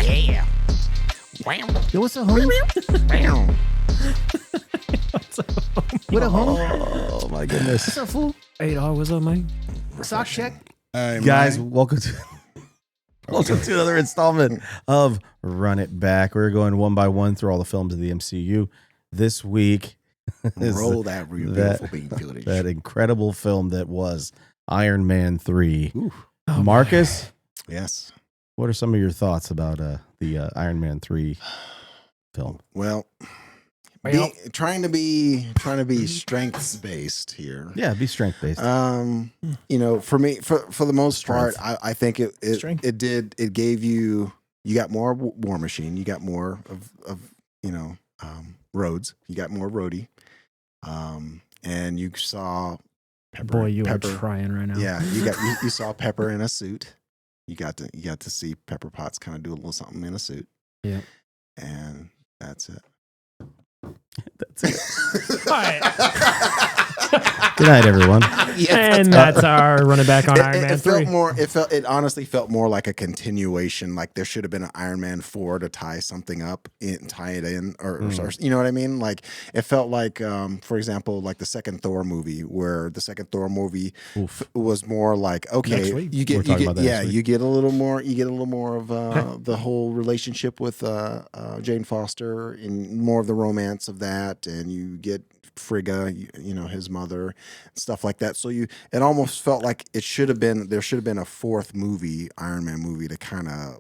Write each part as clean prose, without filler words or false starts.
Yeah. Yo, what's up, homie? What's up, homie? What up, homie? Oh my goodness. What's up, fool? Hey, dog, what's up, man? Sock check. Guys, welcome to another installment of Run It Back. We're going one by one through all the films of the MCU. This week is Roll that real beautiful bean footage. that incredible film that was Iron Man 3. Ooh. Oh, Marcus, Yes. what are some of your thoughts about the Iron Man 3 film? Well, Well. trying to be strengths based here. Yeah, be strength based. You know, for me, for the most part, I think Strength. it gave you got more War Machine, you got more of Rhodes, you got more Rhodey, and you saw Pepper. Boy, you Pepper. are trying right now. Yeah, you saw Pepper in a suit. You got to see Pepper Potts kind of do a little something in a suit. Yeah. And that's it. That's it. All right. Good night, everyone. And that's our running back on Iron Man It 3. felt it honestly felt more like a continuation. Like there should have been an Iron Man 4 to tie something up, tie it in, or you know what I mean? Like it felt like, for example, like the second Thor movie, where the second Thor movie was more like, okay, Next week. you get a little more of the whole relationship with Jane Foster and more of the romance of that, and you get Frigga, you know, his mother, stuff like that. So it almost felt like there should have been a fourth movie, Iron Man movie, to kind of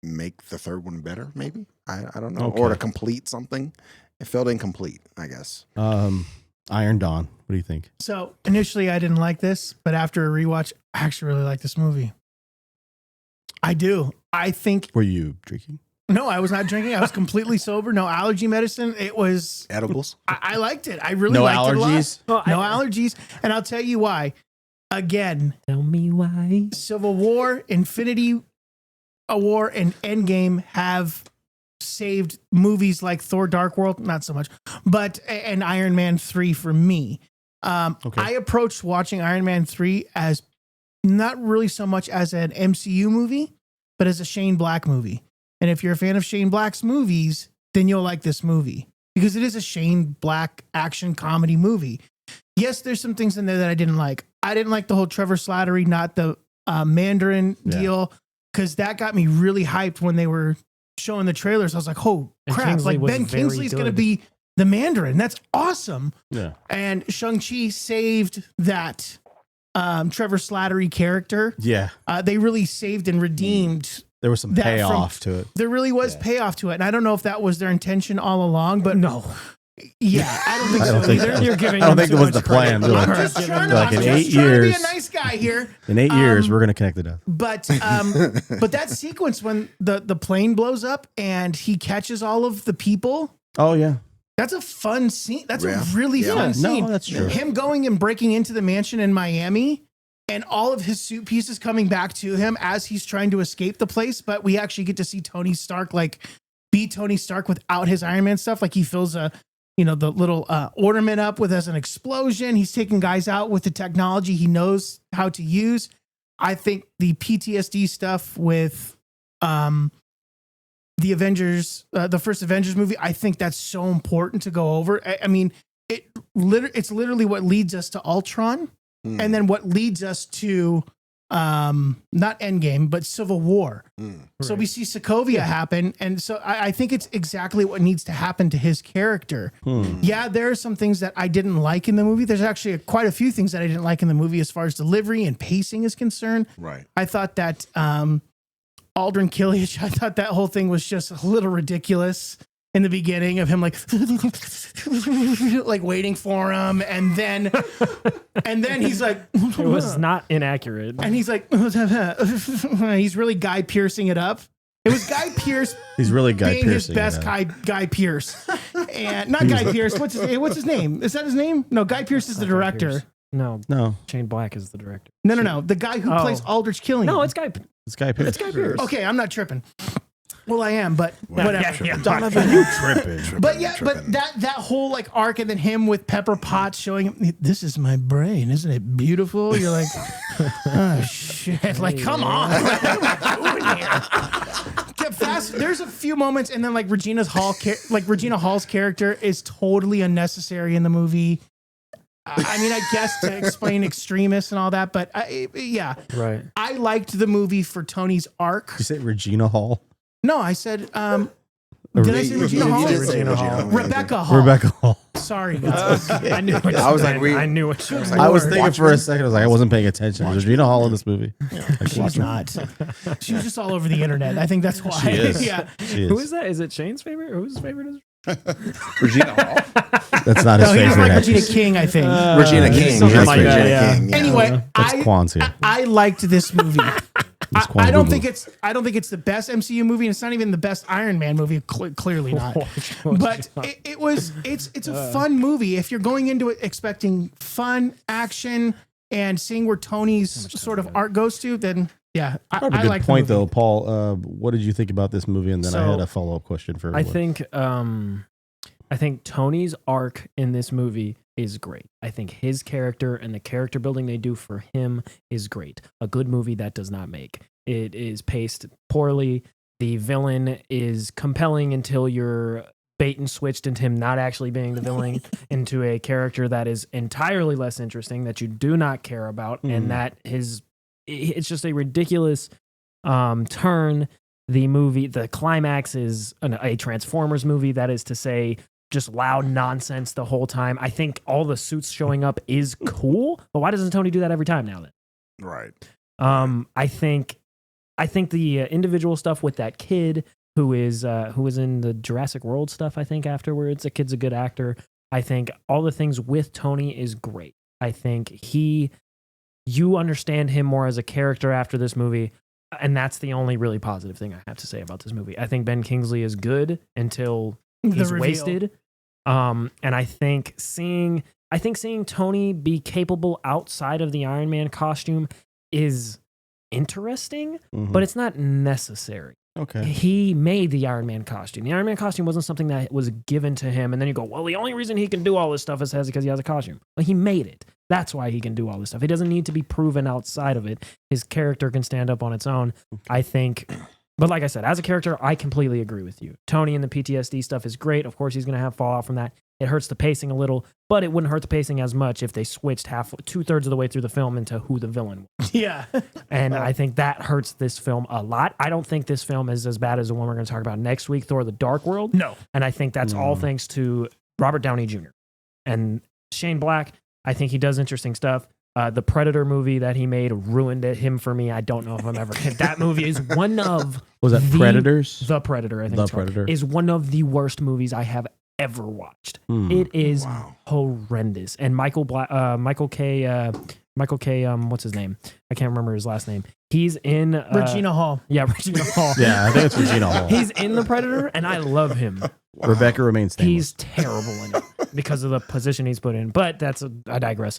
make the third one better, maybe. I don't know. Okay. Or to complete something. It felt incomplete, I guess. Iron Dawn. What do you think? So initially, I didn't like this, but after a rewatch, I actually really like this movie. I do. I think. Were you drinking? No, I was not drinking. I was completely sober. No allergy medicine. It was. Edibles? I liked it. I really No liked allergies? it a lot. No allergies. And I'll tell you why. Again, Tell me why. Civil War, Infinity War, and Endgame have saved movies like Thor: Dark World, not so much, but and Iron Man 3 for me. Okay. I approached watching Iron Man 3 as not really so much as an MCU movie, but as a Shane Black movie. And if you're a fan of Shane Black's movies, then you'll like this movie because it is a Shane Black action comedy movie. Yes, there's some things in there that I didn't like. I didn't like the whole Trevor Slattery, not the Mandarin deal, because that got me really hyped when they were showing the trailers. I was like, oh, crap. Kingsley Like was Ben very Kingsley's going to good. be the Mandarin. That's awesome. Yeah. And Shang-Chi saved that Trevor Slattery character. Yeah. They really saved and redeemed. There was some That payoff to it. There really was payoff to it. And I don't know if that was their intention all along, but No. yeah, I don't think I so don't think either. that- You're giving I don't him think too it was much the plan. credit. They're I'm like, just trying like to, in I'm 8 just trying to be years. a nice guy here. In 8 years, we're going to connect the death. But that sequence when the plane blows up and he catches all of the people, Oh, yeah. that's a fun scene. That's Yeah. a really Yeah. fun No, scene. that's true. Him going and breaking into the mansion in Miami and all of his suit pieces coming back to him as he's trying to escape the place. But we actually get to see Tony Stark be Tony Stark without his Iron Man stuff. Like he fills the little ornament up with as an explosion. He's taking guys out with the technology he knows how to use. I think the PTSD stuff with the Avengers, the first Avengers movie, I think that's so important to go over. I mean, it's literally what leads us to Ultron, and then what leads us to not Endgame, but Civil War. So we see Sokovia happen, and so I think it's exactly what needs to happen to his character. Yeah, there are some things that I didn't like in the movie. There's actually quite a few things that I didn't like in the movie as far as delivery and pacing is concerned. Right. I thought that Aldrin Killiach, I thought that whole thing was just a little ridiculous in the beginning of him like waiting for him, and then he's like, It was not inaccurate. and he's like, he's really Guy Piercing it up. It was Guy Pearce He's really Guy being his Pearcing. best Guy Pierce, and not Guy Pierce. What's his name? Is that his name? No, Guy Pierce is the director. No, No, Shane Black is the director. No, the guy who plays Aldrich Killian. No, it's Guy. it's Guy Pearce. It's Guy Pearce. Okay, I'm not tripping. Well, I am, but whatever. Donovan, you tripping. But yeah, but that whole like arc, and then him with Pepper Potts showing him, this is my brain, isn't it beautiful? You're like, oh shit! Like, come on, what are we doing here? There's a few moments, and then like Regina Hall's character is totally unnecessary in the movie. I mean, I guess to explain extremists and all that, but yeah, Right. I liked the movie for Tony's arc. You say Regina Hall? No, I said, did I say Regina Hall? Regina Hall. Rebecca Hall. Rebecca Hall. Sorry, guys. I knew what I was you like, meant. I knew what you meant. I was thinking for a second. I was like, I wasn't paying attention. Is Regina Hall in this movie? She's not. She's just all over the internet. I think that's why. She is. Yeah. She is. Who is that? Is it Shane's favorite? Or whose favorite is it? Regina Hall. That's not No, his he doesn't favorite like actress. Regina King, I think. Regina King. something That's like Regina that, yeah. King. Anyway, That's Kwanzaa. I liked this movie. Kwanzaa I don't Google. think it's the best MCU movie, and it's not even the best Iron Man movie. Clearly not. But it's a fun movie. If you're going into it expecting fun action and seeing where Tony's sort of art goes to, then yeah, I Probably a good like point the movie. though, Paul. What did you think about this movie? And then I So, had a follow up question for I everyone. think Tony's arc in this movie is great. I think his character and the character building they do for him is great. A good movie that does not make. It is paced poorly. The villain is compelling until you're bait and switched into him not actually being the villain into a character that is entirely less interesting, that you do not care about, and that it's just a ridiculous turn. The climax is a Transformers movie, that is to say, just loud nonsense the whole time. I think all the suits showing up is cool, but why doesn't Tony do that every time now then? Right. I think the individual stuff with that kid who was in the Jurassic World stuff, I think afterwards, the kid's a good actor. I think all the things with Tony is great. I think you understand him more as a character after this movie. And that's the only really positive thing I have to say about this movie. I think Ben Kingsley is good until he's reveal. wasted. And I think seeing Tony be capable outside of the Iron Man costume is interesting, but it's not necessary. Okay. He made the Iron Man costume. The Iron Man costume wasn't something that was given to him, and then you go, well, the only reason he can do all this stuff is because he has a costume. Well, he made it. That's why he can do all this stuff. He doesn't need to be proven outside of it. His character can stand up on its own, I think. But like I said, as a character, I completely agree with you. Tony and the PTSD stuff is great. Of course, he's going to have fallout from that. It hurts the pacing a little, but it wouldn't hurt the pacing as much if they switched 2/3 of the way through the film into who the villain was. Yeah. And I think that hurts this film a lot. I don't think this film is as bad as the one we're going to talk about next week, Thor: The Dark World. No. And I think that's all thanks to Robert Downey Jr. And Shane Black. I think he does interesting stuff. The Predator movie that he made ruined him for me. I don't know if I'm ever. That movie is one of. Was that Predators? The Predator, I think. The it's called, Predator. is one of the worst movies I have ever watched. It is horrendous. And Michael K. What's his name? I can't remember his last name. He's in Regina Hall. Yeah, Regina Hall. Yeah, I think it's Regina Hall. He's in The Predator, and I love him. Rebecca remains nameless. He's terrible in it because of the position he's put in. But I digress.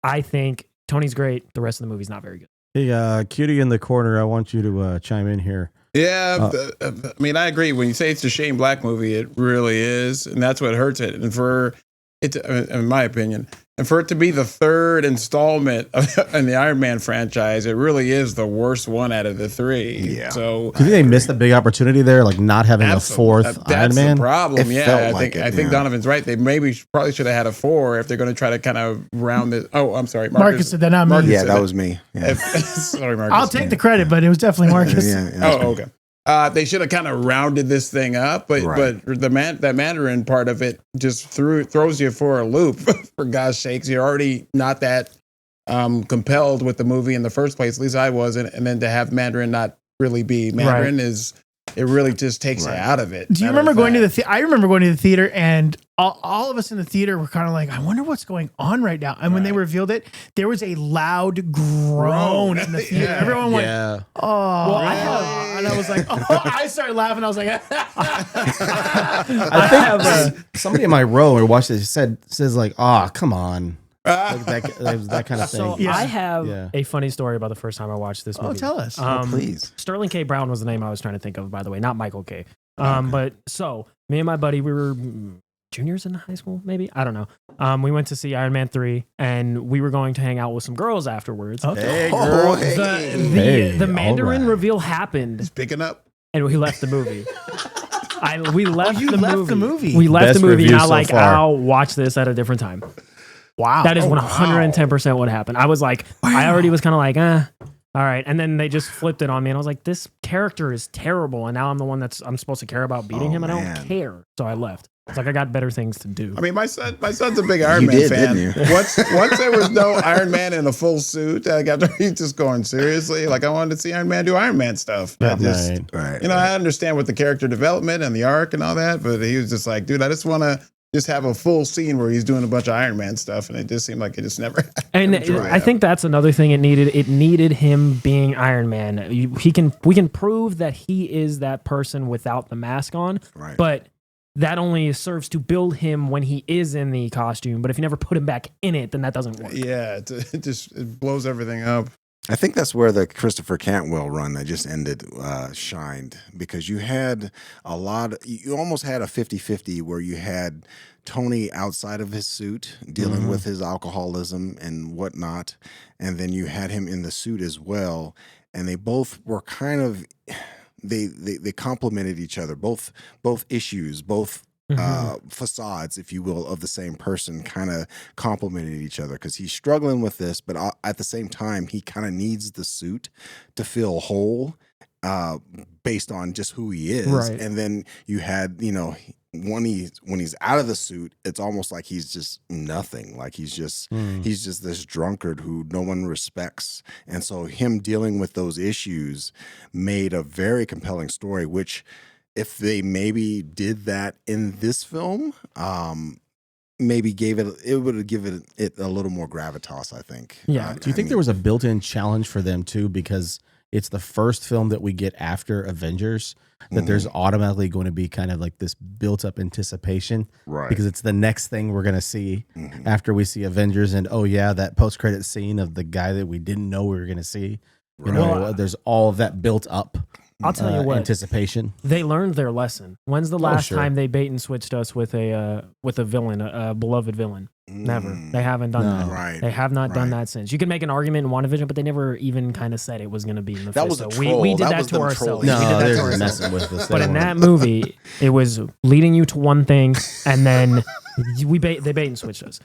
I think Tony's great. The rest of the movie's not very good. Hey, Cutie in the corner, I want you to chime in here. Yeah, I mean, I agree. When you say it's a Shane Black movie, it really is, and that's what hurts it. And for it, in my opinion, and for it to be the third installment in the Iron Man franchise, it really is the worst one out of the three. Yeah. So Do you think they missed a big opportunity there, like not having a fourth Iron that's Man? the problem. It Yeah, felt I like think it, I think yeah. Donovan's right. They probably should have had a 4 if they're going to try to kind of round it. Oh, I'm sorry, Marcus said that, not me. Marcus Yeah, said that was me. Yeah. Sorry, Marcus. I'll take the credit, but it was definitely Marcus. Yeah, Oh, okay. They should have kind of rounded this thing up, but Right. but that Mandarin part of it just throws you for a loop. For God's sakes, you're already not that compelled with the movie in the first place. At least I wasn't, and then to have Mandarin not really be Mandarin is it really just takes you out of it. Do you remember going to the I remember going to the theater, and all of us in the theater were kind of like, I wonder what's going on right now. And when they revealed it, there was a loud groan in the theater. Yeah. Everyone went, Yeah. oh, Well, I have- and I was like, oh, I started laughing. I was like, I think somebody in my row or watched it says like, "Ah, come on." Like that kind of thing. So Yeah. I have Yeah. a funny story about the first time I watched this movie. Oh, tell us. Please. Sterling K. Brown was the name I was trying to think of, by the way, not Michael K. But so me and my buddy, we were juniors in high school, maybe, I don't know. We went to see Iron Man 3, and we were going to hang out with some girls afterwards. Okay. Hey, girl. The Mandarin all right. reveal happened, He's picking up. and we left the movie. We left, you the, left movie. the movie. We left Best the movie, and review I so like, far. I'll watch this at a different time. Wow. That is Oh, 110% what happened. I was like, I already was kind of like, all right. And then they just flipped it on me, and I was like, this character is terrible, and now I'm the one I'm supposed to care about beating him. I don't man. care. So I left. It's like I got better things to do. I mean, my son's a big Iron You Man did, fan. didn't you? Once there was no Iron Man in a full suit, I got he's just going seriously. Like I wanted to see Iron Man do Iron Man stuff. I just, Right. Right. you know, I understand with the character development and the arc and all that, but he was just like, dude, I just want to just have a full scene where he's doing a bunch of Iron Man stuff, and it just seemed like it just never. And I think that's another thing it needed. It needed him being Iron Man. We can prove that he is that person without the mask on, Right. but that only serves to build him when he is in the costume. But if you never put him back in it, then that doesn't work. Yeah, it blows everything up. I think that's where the Christopher Cantwell run that just ended shined, because you had you almost had a 50-50 where you had Tony outside of his suit dealing with his alcoholism and whatnot, and then you had him in the suit as well, and they both were kind of they complemented each other, both issues, both facades, if you will, of the same person kind of complemented each other, because he's struggling with this, but at the same time, he kind of needs the suit to feel whole based on just who he is. Right. And then you had, when he's out of the suit, it's almost like he's just nothing. Like he's just this drunkard who no one respects. And so him dealing with those issues made a very compelling story, which if they maybe did that in this film, maybe it would have given it a little more gravitas, I think. Yeah. Do you think there was a built-in challenge for them too, because it's the first film that we get after Avengers, that there's automatically going to be kind of like this built-up anticipation, Right. because it's the next thing we're going to see after we see Avengers, and oh yeah, that post-credit scene of the guy that we didn't know we were going to see. You know, Well, there's all of that built up. I'll tell you what, Anticipation. they learned their lesson. When's the last sure. time they bait and switched us with a villain, a beloved villain? Never. They haven't done that. Right. They have not done Right. that since. You can make an argument in WandaVision, but they never even kind of said it was going to be Mephisto. That was a we troll. did That that was to them ourselves. trolling. We did No, that to they're ourselves. messing with us. But in that movie, it was leading you to one thing, and then they bait and switched us.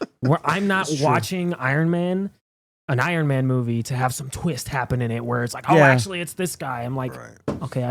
I'm not watching an Iron Man movie to have some twist happen in it where it's like, oh, Yeah. actually, it's this guy. I'm like, Right. okay,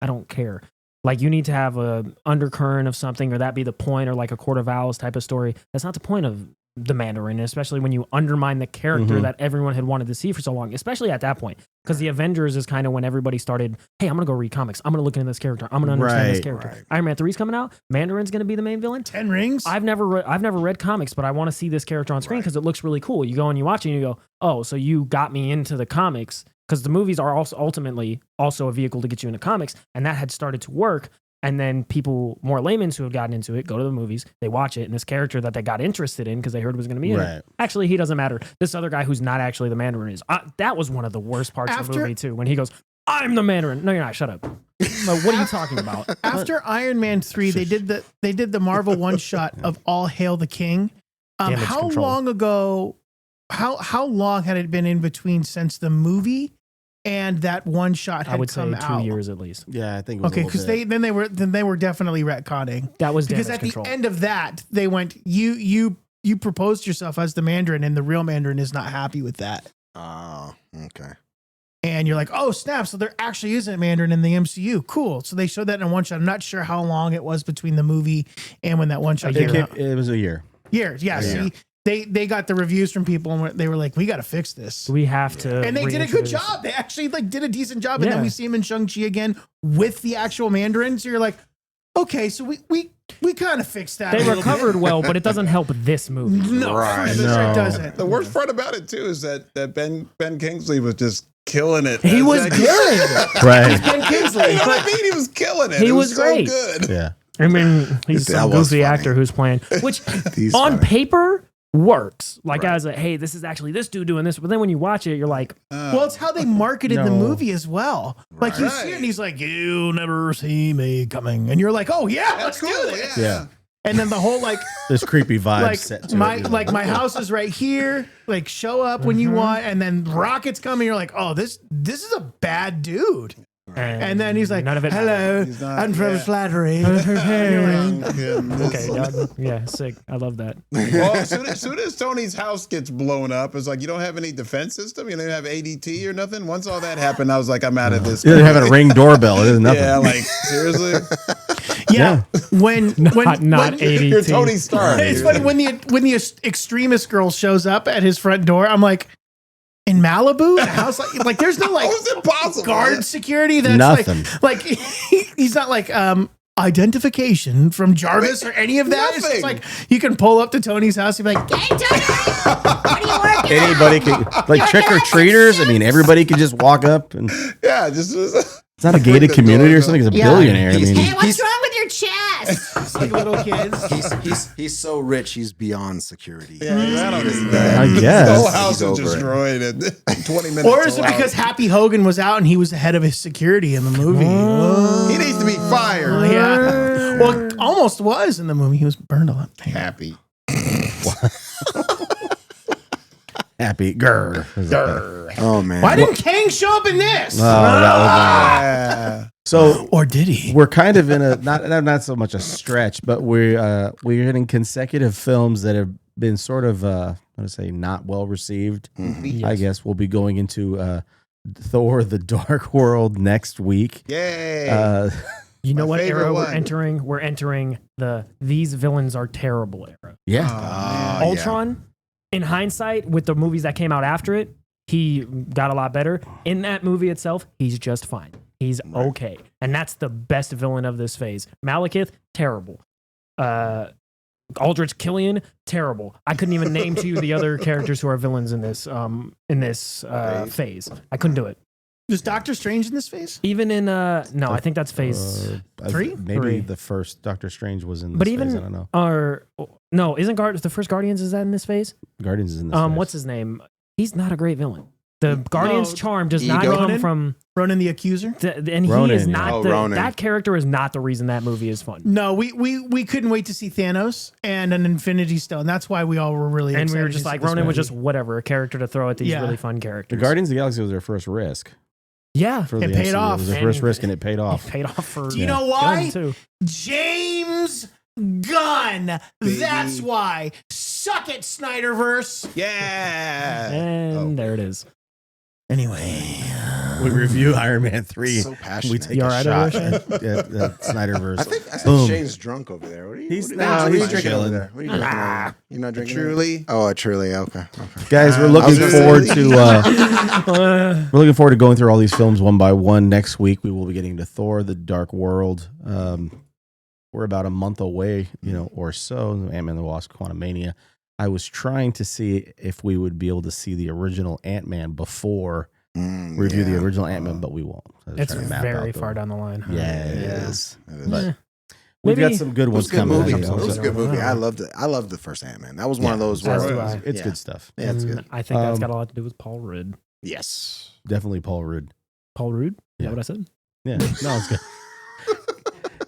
I don't care. Like, you need to have a undercurrent of something, or that be the point, or like a Court of Owls type of story. That's not the point of the Mandarin, especially when you undermine the character that everyone had wanted to see for so long, especially at that point. Because the Avengers is kind of when everybody started, hey, I'm going to go read comics. I'm going to look into this character. I'm going to understand this Right, character. right. Iron Man 3's coming out. Mandarin's going to be the main villain. 10 rings. I've never read comics, but I want to see this character on screen because it looks really cool. You go and you watch it and you go, oh, so you got me into the comics, because the movies are also ultimately also a vehicle to get you into comics, and that had started to work. And then people, more laymen who have gotten into it, go to the movies, they watch it, and this character that they got interested in because they heard was going to be in Right. it, actually, he doesn't matter. This other guy who's not actually the Mandarin is. That was one of the worst parts of the movie, too, when he goes, I'm the Mandarin. No, you're not. Shut up. No, what are you talking about? After Iron Man 3, they did the Marvel one shot of All Hail the King. Damage How control. long ago? How long had it been in between since the movie and that one shot had I would say come 2 out? years at least. Yeah, I think it was Okay, a because little bit. they were definitely retconning, That was because damage at control. the end of that they went, you proposed yourself as the Mandarin, and the real Mandarin is not happy with that. Oh, okay. And you're like, oh, snap. So there actually is a Mandarin in the MCU. Cool. So they showed that in one shot. I'm not sure how long it was between the movie and when that one shot came out. It was a year. Years. Yeah. Yeah. See, they got the reviews from people, and they were like, we got to fix this. We have to. And they did a good reintroduce- job. They actually did a decent job. And then Yeah. we see him in Shang-Chi again with the actual Mandarin. So you're like, okay, so we kind of fixed that. They a little recovered well, but it doesn't help this movie. bit. No, Right. for sure No. it doesn't. The worst part about it too is that Ben Kingsley was just killing it. He was Like, good. Right. Ben Kingsley. You know what I But, mean? He was killing it. He It was great. So good. Yeah. I mean, he's That some was goofy funny. actor who's playing, which He's on funny. paper works. Like as a, hey, this is actually this dude doing this. But then when you watch it, you're like, well, it's how they marketed the No. movie as well. Like you see it and he's like, "You never see me coming," and you're like, "Oh yeah, let's do this." Yeah. And then the whole like There's creepy vibes like set to my it. like my house is right here. Like show up when you want, and then rockets coming. You're like, "Oh, this is a bad dude." And then he's like, none of it. "Hello, He's not- I'm from yeah. Slattery." Okay, yeah, sick. I love that. Well, as soon as Tony's house gets blown up, it's like you don't have any defense system. You don't have ADT or nothing. Once all that happened, I was like, I'm out of this. They're having a Ring doorbell. It is nothing. Yeah, like seriously, Yeah. When Not when, ADT. you're Tony Stark. It's dude. funny when the extremist girl shows up at his front door. I'm like, in Malibu, a house like there's no like How is it possible? guard security. That's Nothing. like he's not like identification from Jarvis or any of that. It's just Nothing. like you can pull up to Tony's house and be like, "Hey, Tony, what are you working on?" Anybody can, like trick or treaters. I mean, everybody can just walk up and Yeah, just it's not a gated the community or door something. He's a Yeah. billionaire. I mean, Hey, what's wrong with your chest? It's like little kids. He's so rich. He's beyond security. I don't He's even there. I The guess. whole house He's is over it. destroyed in 20 minutes. Or is it allowed. because Happy Hogan was out and he was the head of his security in the movie? he needs to be fired? Yeah. Well, almost was in the movie. He was burned a lot. Happy. Happy. Grr. Oh man. Why didn't Kang show up in this? Oh, that was Yeah. so. Or did he? We're kind of in a not so much a stretch, but we're getting consecutive films that have been sort of I want to say not well received. I guess we'll be going into Thor: The Dark World next week. Yay. You know My what favorite era one. we're entering? We're entering the these villains are terrible era. Yeah, Ultron, in hindsight, with the movies that came out after it, he got a lot better. In that movie itself, he's just fine. He's okay. And that's the best villain of this phase. Malekith, terrible. Aldrich Killian, terrible. I couldn't even name to you the other characters who are villains in this phase. I couldn't do it. Was Doctor Strange in this phase? Even in no, I think that's phase three? Maybe Three. the first Doctor Strange was in this but phase. even I don't know. or no, isn't the first Guardians, is that in this phase? Guardians is in this phase. What's his name? He's not a great villain. The Guardian's charm does not Ego? come from Ronan the Accuser? and he Ronan, is yeah. not Oh, the Ronan. that character is not the reason that movie is fun. No, we couldn't wait to see Thanos and an Infinity Stone. That's why we all were really And excited. we were to just see like, this Ronan was movie. just whatever, a character to throw at these Yeah. really fun The characters. Guardians of the Galaxy was their first risk Yeah. for It the paid MCU. off. It was their And first risk, and it paid off. It paid off for Do you know why? Too. James Gunn. That's why. Suck it, Snyderverse. Yeah. And there it is. Anyway, We review Iron Man 3. So passionate. We take You a all right shot over at Snyderverse. I think Boom. Shane's drunk over there. What are you? He's- what no, are you he's drinking chilling. over there? What are you drinking? over there? You're not drinking. Truly. Oh, a truly. Okay. Guys, we're I looking was gonna forward say- to we're looking forward to going through all these films one by one. Next week we will be getting to Thor: The Dark World. We're about a month away, or so. Ant-Man and the Wasp: Quantumania. I was trying to see if we would be able to see the original Ant-Man before review the original Ant-Man, but we won't. I was It's trying to map very out the- far down the line. Huh? Yeah, it Yeah. is. It is. But Eh. we've got Maybe- some good It ones was a good coming. movie. up. It was a good movie. Wow. I loved it. I loved the first Ant-Man. That was one of those As where do I. It's Yeah. good stuff. Yeah, it's And good. I think that's Um, got a lot to do with Paul Rudd. Yes. Definitely Paul Rudd. Paul Rudd? Is Yeah. that what I said? Yeah, no, it's good.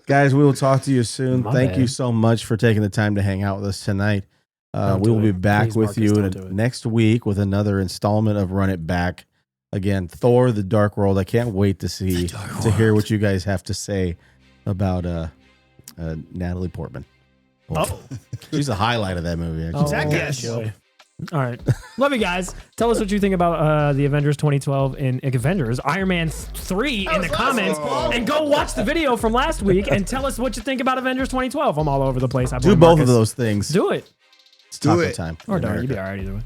Guys, we will talk to you soon. My Thank you bad. so much for taking the time to hang out with us tonight. Don't We will do be it. back Please, with Marcus, you don't do it. next week with another installment of Run It Back. Again, Thor: The Dark World. I can't wait to hear what you guys have to say about Natalie Portman. Oh, She's the highlight of that movie. Actually. Exactly. boy. All right. Love you guys. Tell us what you think about the Avengers 2012 and Avengers Iron Man 3 in the comments. And go watch the video from last week and tell us what you think about Avengers 2012. I'm all over the place. I Do blame both of Marcus. those things. Do it. It's Do taco it. time. Or in don't. You'd be America. all right either way.